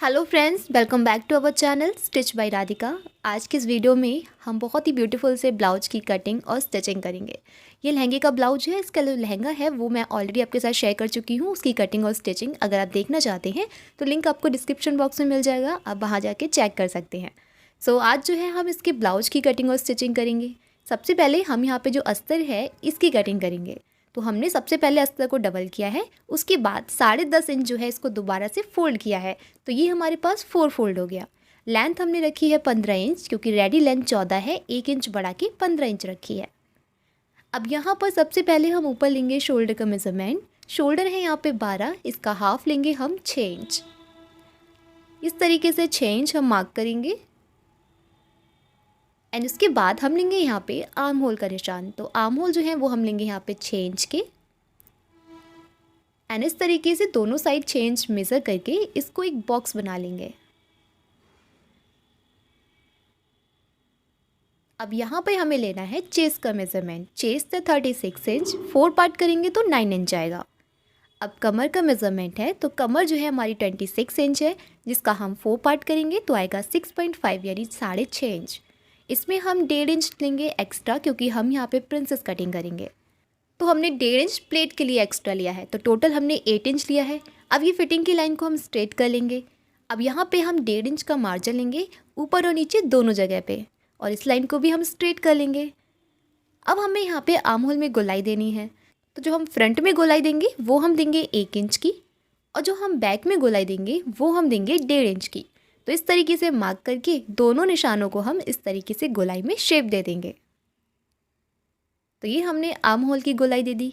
Hello friends, welcome back to our channel stitch by Radhika. आज की इस वीडियो में हम बहुत ही ब्यूटीफुल से ब्लाउज की कटिंग और स्टिचिंग करेंगे। ये लहंगे का ब्लाउज है। इसका जो लहंगा है वो मैं ऑलरेडी आपके साथ शेयर कर चुकी हूँ। उसकी कटिंग और स्टिचिंग अगर आप देखना चाहते हैं तो लिंक आपको डिस्क्रिप्शन बॉक्स में मिल जाएगा, आप वहाँ जाके चेक कर सकते हैं। सो आज जो है हम इसके ब्लाउज की कटिंग और स्टिचिंग करेंगे। सबसे पहले हम यहाँ पर जो अस्तर है इसकी कटिंग करेंगे। तो हमने सबसे पहले अस्तर को डबल किया है, उसके बाद 10.5 इंच जो है इसको दोबारा से फोल्ड किया है। तो ये हमारे पास 4 फोल्ड हो गया। लेंथ हमने रखी है 15 इंच, क्योंकि रेडी लेंथ 14 है, 1 इंच बढ़ा के 15 इंच रखी है। अब यहाँ पर सबसे पहले हम ऊपर लेंगे शोल्डर का मेजरमेंट। शोल्डर है यहाँ पे 12, इसका हाफ लेंगे हम 6 इंच। इस तरीके से 6 इंच हम मार्क करेंगे। एंड उसके बाद हम लेंगे यहाँ पे आर्म होल का निशान। तो आर्म होल जो है वो हम लेंगे यहाँ पे 6 इंच के। एंड इस तरीके से दोनों साइड 6 इंच मेज़र करके इसको एक बॉक्स बना लेंगे। अब यहाँ पे हमें लेना है चेस्ट का मेज़रमेंट। चेस्ट है 36 इंच, 4 पार्ट करेंगे तो 9 इंच आएगा। अब कमर का मेज़रमेंट है, तो कमर जो है हमारी 26 इंच है, जिसका हम 4 पार्ट करेंगे तो आएगा 6.5 यानी 6.5 इंच। इसमें हम 1.5 इंच लेंगे एक्स्ट्रा, क्योंकि हम यहाँ पे प्रिंसेस कटिंग करेंगे। तो हमने 1.5 इंच प्लेट के लिए एक्स्ट्रा लिया है, तो टोटल हमने 8 इंच लिया है। अब ये फिटिंग की लाइन को हम स्ट्रेट कर लेंगे। अब यहाँ पे हम 1.5 इंच का मार्जिन लेंगे ऊपर और नीचे दोनों जगह पे, और इस लाइन को भी हम स्ट्रेट कर लेंगे। अब हमें यहाँ पे आर्म होल में गोलाई देनी है। तो जो हम फ्रंट में गोलाई देंगे वो हम देंगे 1 इंच की, और जो हम बैक में गोलाई देंगे वो हम देंगे 1.5 इंच की। तो इस तरीके से मार्क करके दोनों निशानों को हम इस तरीके से गोलाई में शेप दे देंगे। तो ये हमने आर्म होल की गोलाई दे दी।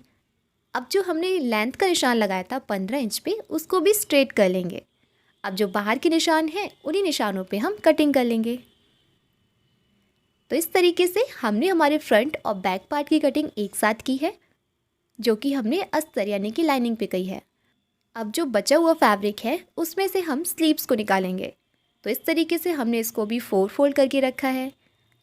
अब जो हमने लेंथ का निशान लगाया था 15 इंच पे, उसको भी स्ट्रेट कर लेंगे। अब जो बाहर के निशान हैं उन्हीं निशानों पे हम कटिंग कर लेंगे। तो इस तरीके से हमने हमारे फ्रंट और बैक पार्ट की कटिंग एक साथ की है, जो कि हमने अस्तर यानी कि लाइनिंग पे की है। अब जो बचा हुआ फैब्रिक है उसमें से हम स्लीव्स को निकालेंगे। तो इस तरीके से हमने इसको भी 4 फोल्ड करके रखा है।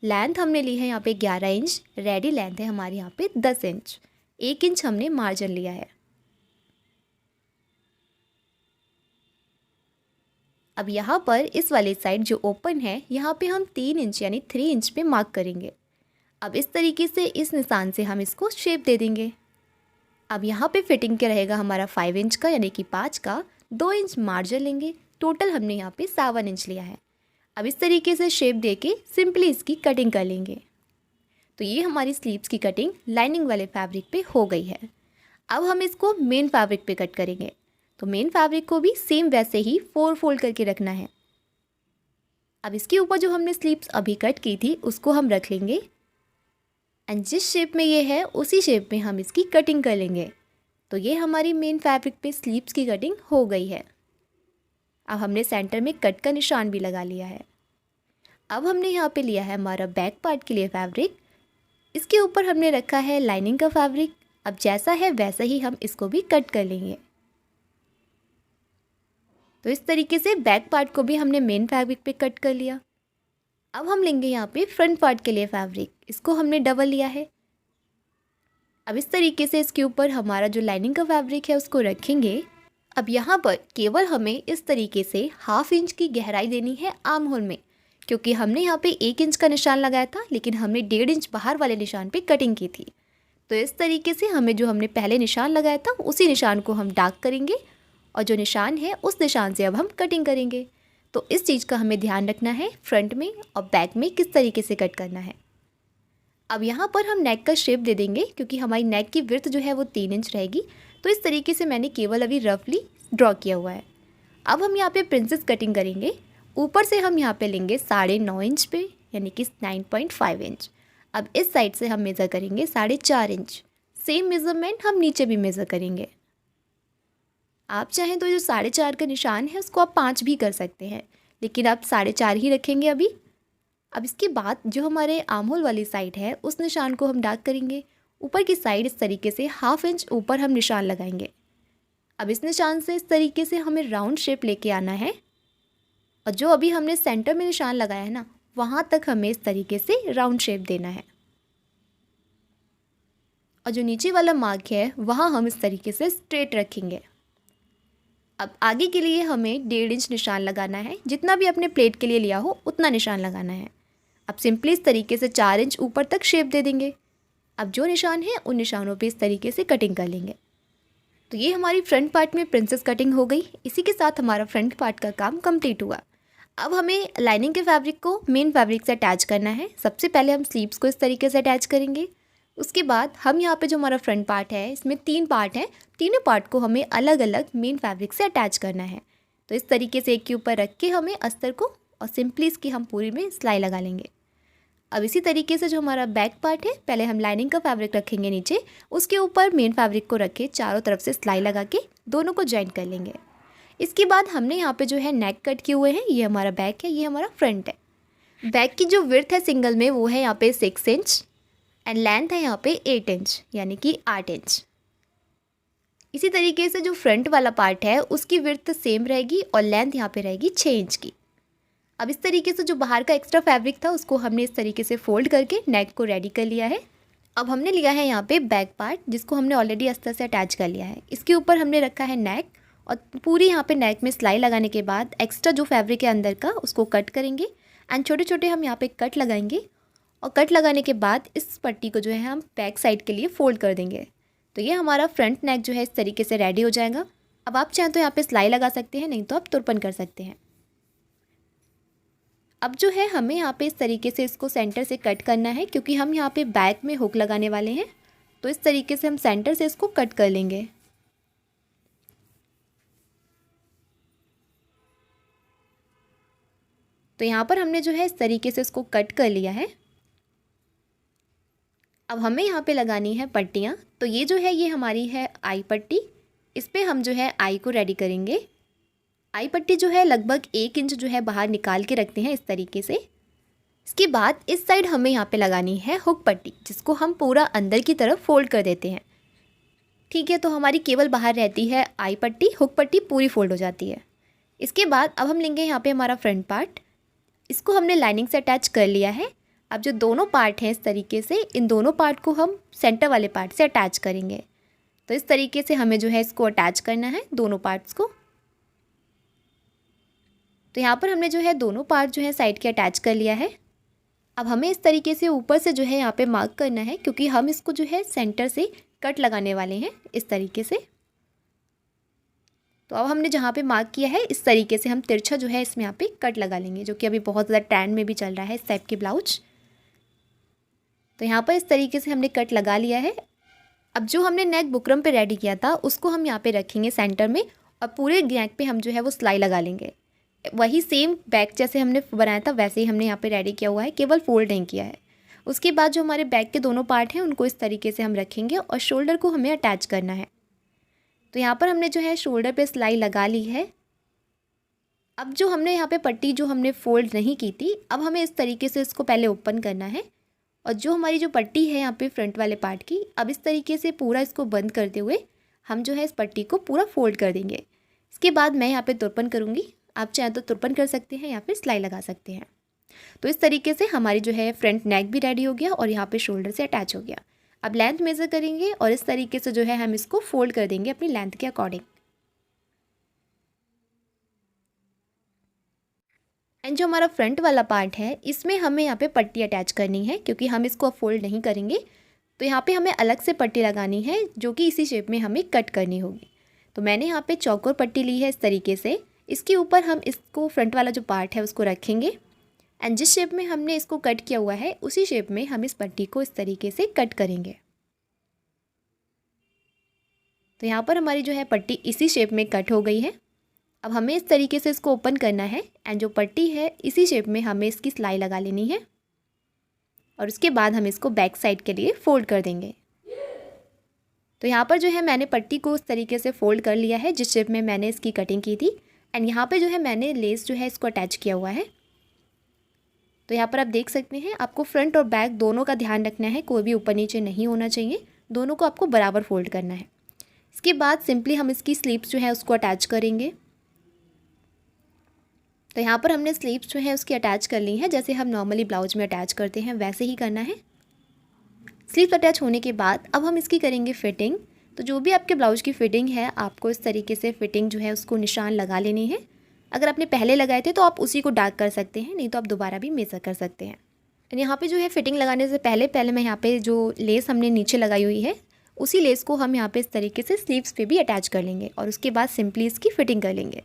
लेंथ हमने ली है यहाँ पे 11 इंच, रेडी लेंथ है हमारे यहाँ पे 10 इंच, 1 इंच हमने मार्जिन लिया है। अब यहाँ पर इस वाले साइड जो ओपन है यहाँ पे हम 3 इंच यानी 3 इंच पे मार्क करेंगे। अब इस तरीके से इस निशान से हम इसको शेप दे देंगे। अब यहाँ पे फिटिंग के रहेगा हमारा 5 इंच का यानी कि 5 का, 2 इंच मार्जिन लेंगे। टोटल हमने यहाँ पे 7 इंच लिया है। अब इस तरीके से शेप दे के सिंपली इसकी कटिंग कर लेंगे। तो ये हमारी स्लीव्स की कटिंग लाइनिंग वाले फैब्रिक पे हो गई है। अब हम इसको मेन फैब्रिक पे कट करेंगे। तो मेन फैब्रिक को भी सेम वैसे ही 4 फोल्ड करके रखना है। अब इसके ऊपर जो हमने स्लीव्स अभी कट की थी उसको हम रख लेंगे, एंड जिस शेप में ये है उसी शेप में हम इसकी कटिंग कर लेंगे। तो ये हमारी मेन फैब्रिक पे स्लीव्स की कटिंग हो गई है। अब हमने सेंटर में कट का निशान भी लगा लिया है। अब हमने यहाँ पे लिया है हमारा बैक पार्ट के लिए फैब्रिक। इसके ऊपर हमने रखा है लाइनिंग का फैब्रिक। अब जैसा है वैसा ही हम इसको भी कट कर लेंगे। तो इस तरीके से बैक पार्ट को भी हमने मेन फैब्रिक पे कट कर लिया। अब हम लेंगे यहाँ पे फ्रंट पार्ट के लिए फैब्रिक। इसको हमने डबल लिया है। अब इस तरीके से इसके ऊपर हमारा जो लाइनिंग का फैब्रिक है उसको रखेंगे। अब यहाँ पर केवल हमें इस तरीके से 1/2 इंच की गहराई देनी है आर्म होल में, क्योंकि हमने यहाँ पे 1 इंच का निशान लगाया था, लेकिन हमने 1.5 इंच बाहर वाले निशान पे कटिंग की थी। तो इस तरीके से हमें जो हमने पहले निशान लगाया था उसी निशान को हम डार्क करेंगे, और जो निशान है उस निशान से अब हम कटिंग करेंगे। तो इस चीज़ का हमें ध्यान रखना है फ्रंट में और बैक में किस तरीके से कट करना है। अब यहाँ पर हम नेक का शेप दे देंगे, क्योंकि हमारी नेक की विड्थ जो है वो 3 इंच रहेगी। तो इस तरीके से मैंने केवल अभी रफली ड्रॉ किया हुआ है। अब हम यहाँ पे प्रिंसेस कटिंग करेंगे। ऊपर से हम यहाँ पे लेंगे 9.5 इंच पे यानी कि 9.5 इंच। अब इस साइड से हम मेज़र करेंगे 4.5 इंच। सेम मेज़रमेंट हम नीचे भी मेज़र करेंगे। आप चाहें तो जो 4.5 का निशान है उसको आप 5 भी कर सकते हैं, लेकिन आप 4.5 ही रखेंगे अभी। अब इसके बाद जो हमारे आर्म होल वाली साइड है उस निशान को हम डार्क करेंगे। ऊपर की साइड इस तरीके से 1/2 इंच ऊपर हम निशान लगाएंगे। अब इस निशान से इस तरीके से हमें राउंड शेप लेके आना है, और जो अभी हमने सेंटर में निशान लगाया है ना, वहाँ तक हमें इस तरीके से राउंड शेप देना है। और जो नीचे वाला मार्क है वहाँ हम इस तरीके से स्ट्रेट रखेंगे। अब आगे के लिए हमें 1.5 इंच निशान लगाना है, जितना भी अपने प्लेट के लिए लिया हो उतना निशान लगाना है। अब सिंपली इस तरीके से 4 इंच ऊपर तक शेप दे देंगे। अब जो निशान है उन निशानों पे इस तरीके से कटिंग कर लेंगे। तो ये हमारी फ्रंट पार्ट में प्रिंसेस कटिंग हो गई। इसी के साथ हमारा फ्रंट पार्ट का काम कंप्लीट हुआ। अब हमें लाइनिंग के फैब्रिक को मेन फैब्रिक से अटैच करना है। सबसे पहले हम स्लीव्स को इस तरीके से अटैच करेंगे। उसके बाद हम यहाँ पे जो हमारा फ्रंट पार्ट है इसमें 3 पार्ट हैं, तीनों पार्ट को हमें अलग अलग मेन फैब्रिक से अटैच करना है। तो इस तरीके से एक के ऊपर रख के हमें अस्तर को और सिंपली इसकी हम पूरी में सिलाई लगा लेंगे। अब इसी तरीके से जो हमारा बैक पार्ट है, पहले हम लाइनिंग का फैब्रिक रखेंगे नीचे, उसके ऊपर मेन फैब्रिक को रख के चारों तरफ से सिलाई लगा के दोनों को जॉइंट कर लेंगे। इसके बाद हमने यहाँ पे जो है नेक कट किए हुए हैं, ये हमारा बैक है, ये हमारा फ्रंट है। बैक की जो विड्थ है सिंगल में वो है यहाँ पे 6 इंच एंड लेंथ है यहाँ पे 8 इंच यानी कि 8 इंच। इसी तरीके से जो फ्रंट वाला पार्ट है उसकी विड्थ सेम रहेगी और लेंथ यहाँ पे रहेगी 6 इंच की। अब इस तरीके से जो बाहर का एक्स्ट्रा फैब्रिक था उसको हमने इस तरीके से फोल्ड करके नेक को रेडी कर लिया है। अब हमने लिया है यहाँ पे बैक पार्ट, जिसको हमने ऑलरेडी अस्तर से अटैच कर लिया है। इसके ऊपर हमने रखा है नेक और पूरी यहाँ पे नेक में सिलाई लगाने के बाद एक्स्ट्रा जो फैब्रिक है अंदर का उसको कट करेंगे एंड छोटे छोटे हम यहाँ पे कट लगाएंगे। और कट लगाने के बाद इस पट्टी को जो है हम बैक साइड के लिए फोल्ड कर देंगे। तो ये हमारा फ्रंट नेक जो है इस तरीके से रेडी हो जाएगा। अब आप चाहें तो यहाँ पे सिलाई लगा सकते हैं, नहीं तो आप तुरपन कर सकते हैं। अब जो है हमें यहाँ पे इस तरीके से इसको सेंटर से कट करना है, क्योंकि हम यहाँ पे बैक में हुक लगाने वाले हैं। तो इस तरीके से हम सेंटर से इसको कट कर लेंगे। तो यहाँ पर हमने जो है इस तरीके से इसको कट कर लिया है। अब हमें यहाँ पे लगानी है पट्टियाँ। तो ये जो है ये हमारी है आई पट्टी, इस पर हम जो है आई को रेडी करेंगे। आई पट्टी जो है लगभग 1 इंच जो है बाहर निकाल के रखते हैं इस तरीके से। इसके बाद इस साइड हमें यहाँ पे लगानी है हुक पट्टी, जिसको हम पूरा अंदर की तरफ फोल्ड कर देते हैं। ठीक है, तो हमारी केवल बाहर रहती है आई पट्टी, हुक पट्टी पूरी फोल्ड हो जाती है। इसके बाद अब हम लेंगे यहाँ पे हमारा फ्रंट पार्ट, इसको हमने लाइनिंग से अटैच कर लिया है। अब जो दोनों पार्ट हैं इस तरीके से, इन दोनों पार्ट को हम सेंटर वाले पार्ट से अटैच करेंगे। तो इस तरीके से हमें जो है इसको अटैच करना है दोनों पार्ट्स को। तो यहाँ पर हमने जो है दोनों पार्ट जो है साइड के अटैच कर लिया है। अब हमें इस तरीके से ऊपर से जो है यहाँ पे मार्क करना है, क्योंकि हम इसको जो है सेंटर से कट लगाने वाले हैं इस तरीके से। तो अब हमने जहाँ पे मार्क किया है इस तरीके से हम तिरछा जो है इसमें यहाँ पे कट लगा लेंगे, जो कि अभी बहुत ज़्यादा ट्रेंड में भी चल रहा है इस टाइप के ब्लाउज। तो यहाँ पर इस तरीके से हमने कट लगा लिया है। अब जो हमने नेक बुकरम पे रेडी किया था उसको हम यहाँ पे रखेंगे सेंटर में और पूरे नेक पे हम जो है वो सिलाई लगा लेंगे। वही सेम बैक जैसे हमने बनाया था वैसे ही हमने यहाँ पे रेडी किया हुआ है, केवल फोल्ड नहीं किया है। उसके बाद जो हमारे बैक के दोनों पार्ट हैं उनको इस तरीके से हम रखेंगे और शोल्डर को हमें अटैच करना है। तो यहाँ पर हमने जो है शोल्डर पे सिलाई लगा ली है। अब जो हमने यहाँ पे पट्टी जो हमने फोल्ड नहीं की थी, अब हमें इस तरीके से इसको पहले ओपन करना है और जो हमारी जो पट्टी है यहाँ पे फ्रंट वाले पार्ट की, अब इस तरीके से पूरा इसको बंद करते हुए हम जो है इस पट्टी को पूरा फोल्ड कर देंगे। इसके बाद मैं यहाँ पे तुरपन करूँगी, आप चाहें तो तुरपन कर सकते हैं या फिर सिलाई लगा सकते हैं। तो इस तरीके से हमारी जो है फ्रंट नेक भी रेडी हो गया और यहाँ पे शोल्डर से अटैच हो गया। अब लेंथ मेज़र करेंगे और इस तरीके से जो है हम इसको फोल्ड कर देंगे अपनी लेंथ के अकॉर्डिंग। एंड जो हमारा फ्रंट वाला पार्ट है इसमें हमें यहाँ पे पट्टी अटैच करनी है, क्योंकि हम इसको अब फोल्ड नहीं करेंगे। तो यहाँ पे हमें अलग से पट्टी लगानी है जो कि इसी शेप में हमें कट करनी होगी। तो मैंने यहाँ पे चौकोर पट्टी ली है इस तरीके से। इसके ऊपर हम इसको फ्रंट वाला जो पार्ट है उसको रखेंगे एंड जिस शेप में हमने इसको कट किया हुआ है उसी शेप में हम इस पट्टी को इस तरीके से कट करेंगे। तो यहाँ पर हमारी जो है पट्टी इसी शेप में कट हो गई है। अब हमें इस तरीके से इसको ओपन करना है एंड जो पट्टी है इसी शेप में हमें इसकी सिलाई लगा लेनी है और उसके बाद हम इसको बैक साइड के लिए फोल्ड कर देंगे। तो यहाँ पर जो है मैंने पट्टी को उस तरीके से फोल्ड कर लिया है जिस शेप में मैंने इसकी कटिंग की थी एंड यहाँ पे जो है मैंने लेस जो है इसको अटैच किया हुआ है। तो यहाँ पर आप देख सकते हैं, आपको फ्रंट और बैक दोनों का ध्यान रखना है, कोई भी ऊपर नीचे नहीं होना चाहिए, दोनों को आपको बराबर फोल्ड करना है। इसके बाद सिंपली हम इसकी स्लीव्स जो है उसको अटैच करेंगे। तो यहाँ पर हमने स्लीव्स जो है उसकी अटैच कर ली है, जैसे हम नॉर्मली ब्लाउज में अटैच करते हैं वैसे ही करना है। स्लीव्स अटैच होने के बाद अब हम इसकी करेंगे फिटिंग। तो जो भी आपके ब्लाउज की फ़िटिंग है आपको इस तरीके से फ़िटिंग जो है उसको निशान लगा लेनी है। अगर आपने पहले लगाए थे तो आप उसी को डार्क कर सकते हैं, नहीं तो आप दोबारा भी मेज़र कर सकते हैं। यहाँ पे जो है फ़िटिंग लगाने से पहले मैं यहाँ पे जो लेस हमने नीचे लगाई हुई है उसी लेस को हम यहाँ पे इस तरीके से स्लीव्स पे भी अटैच कर लेंगे और उसके बाद सिंपली इसकी फ़िटिंग कर लेंगे।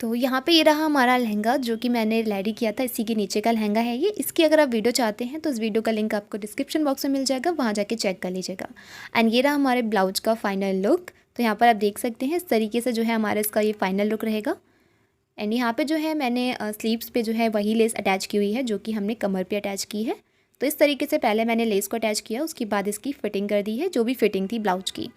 तो यहाँ पे ये रहा हमारा लहंगा जो कि मैंने रेडी किया था, इसी के नीचे का लहंगा है ये। इसकी अगर आप वीडियो चाहते हैं तो इस वीडियो का लिंक आपको डिस्क्रिप्शन बॉक्स में मिल जाएगा, वहाँ जाके चेक कर लीजिएगा। एंड ये रहा हमारे ब्लाउज का फाइनल लुक। तो यहाँ पर आप देख सकते हैं इस तरीके से जो है हमारा इसका ये फाइनल लुक रहेगा। एंड यहाँ पे जो है मैंने स्लीव्स पे जो है वही लेस अटैच की हुई है जो कि हमने कमर पे अटैच की है। तो इस तरीके से पहले मैंने लेस को अटैच किया, उसके बाद इसकी फ़िटिंग कर दी है जो भी फ़िटिंग थी ब्लाउज की।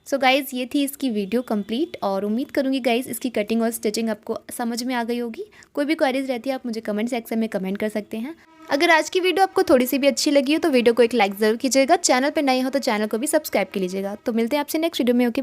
सो गाइज़ ये थी इसकी वीडियो कंप्लीट और उम्मीद करूँगी गाइज़ इसकी कटिंग और स्टिचिंग आपको समझ में आ गई होगी। कोई भी क्वेरीज रहती है आप मुझे कमेंट सेक्शन में कमेंट कर सकते हैं। अगर आज की वीडियो आपको थोड़ी सी भी अच्छी लगी हो तो वीडियो को एक लाइक ज़रूर कीजिएगा। चैनल पर नए हो तो चैनल को भी सब्सक्राइब कर लीजिएगा। तो मिलते हैं आपसे नेक्स्ट वीडियो में। ओके।